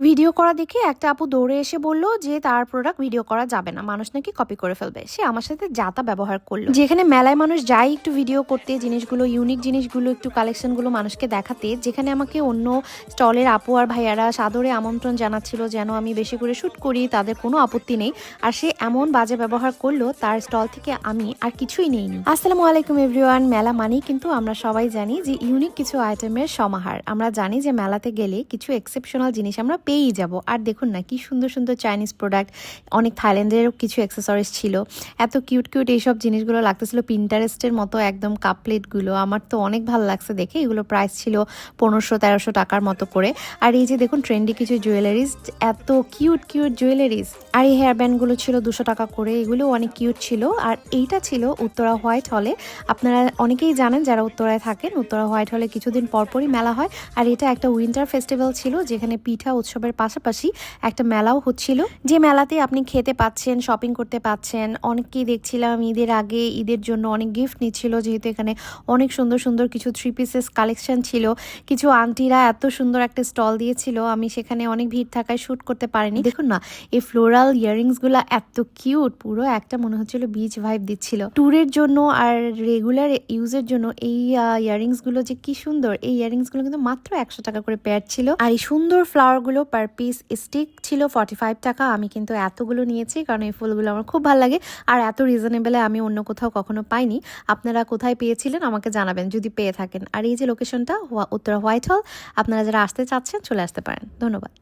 Video করা দেখে একটা আপু দৌড়ে এসে বলল যে তার প্রোডাক্ট ভিডিও করা যাবে না, মানুষ নাকি কপি করে ফেলবে। সে আমার সাথে যাতা ব্যবহার করলো। যেখানে মেলায় মানুষ যায় একটু ভিডিও করতে, জিনিসগুলো ইউনিক জিনিসগুলো একটু কালেকশনগুলো মানুষকে দেখাতে, যেখানে আমাকে অন্য স্টলের আপু আর ভাইয়ারা সাদরে আমন্ত্রণ জানাচ্ছিল যেন আমি বেশি করে শ্যুট করি, তাদের কোনো আপত্তি নেই। আর সে এমন বাজে ব্যবহার করলো, তার স্টল থেকে আমি আর কিছুই নেইনি। আসসালামু আলাইকুম এভরিওয়ান। মেলা মানেই কিন্তু আমরা সবাই জানি যে ইউনিক কিছু আইটেমের সমাহার। আমরা জানি যে মেলাতে গেলে কিছু এক্সেপশনাল জিনিস আমরা পেয়েই যাব। আর দেখুন না কি সুন্দর সুন্দর চাইনিজ প্রোডাক্ট, অনেক থাইল্যান্ডেরও কিছু অ্যাক্সেসরিজ ছিল। এত কিউট কিউট এইসব জিনিসগুলো লাগতেছিল, পিন্টারেস্টের মতো একদম কাপ প্লেটগুলো। আমার তো অনেক ভালো লাগছে দেখে। এগুলো প্রাইস ছিল 1500-1300 টাকার মতো করে। আর এই যে দেখুন ট্রেন্ডি কিছু জুয়েলারিজ, এত কিউট কিউট জুয়েলারিজ। আর এই হেয়ার ব্যান্ডগুলো ছিল 200 টাকা করে, এগুলো অনেক কিউট ছিল। আর এইটা ছিল উত্তরা হোয়াইট হলে। আপনারা অনেকেই জানেন যারা উত্তরায় থাকেন, উত্তরা হোয়াইট হলে কিছুদিন পরপরই মেলা হয়। আর এটা একটা উইন্টার ফেস্টিভ্যাল ছিল, যেখানে পিঠা উৎসবের পাশাপাশি একটা মেলাও হচ্ছিল, যে মেলাতে আপনি খেতে পাচ্ছেন, শপিং করতে পাচ্ছেন। অনেককেই দেখছিলাম ঈদের আগে ঈদের জন্য অনেক গিফট নিচ্ছিল, যেহেতু এখানে অনেক সুন্দর সুন্দর কিছু 3 পিসেস কালেকশন ছিল। কিছু আন্টিরা এত সুন্দর একটা স্টল দিয়েছিল, আমি সেখানে অনেক ভিড় থাকায় শ্যুট করতে পারিনি। দেখুন না এই ফ্লোরাল ইয়াররিংসগুলো এত কিউট, পুরো একটা মনে হচ্ছিল বিচ ভাইব দিচ্ছিল। ট্যুরের জন্য আর রেগুলার ইউজের জন্য এই ইয়াররিংসগুলো যে কি সুন্দর। এই ইয়াররিংসগুলো কিন্তু মাত্র 100 টাকা করে পেয়ার ছিল। আর এই সুন্দর ফ্লাওয়ারগুলো পার পিস স্টিক ছিল 45 টাকা। আমি কিন্তু এতগুলো নিয়েছি কারণ এই ফুলগুলো আমার খুব ভালো লাগে। আর এত রিজনেবলে আমি অন্য কোথাও কখনো পাইনি। আপনারা কোথায় পেয়েছিলেন আমাকে জানাবেন যদি পেয়ে থাকেন। আর এই যে লোকেশনটা উত্তরা হোয়াইট হল, আপনারা যারা আসতে চাচ্ছেন চলে আসতে পারেন। ধন্যবাদ।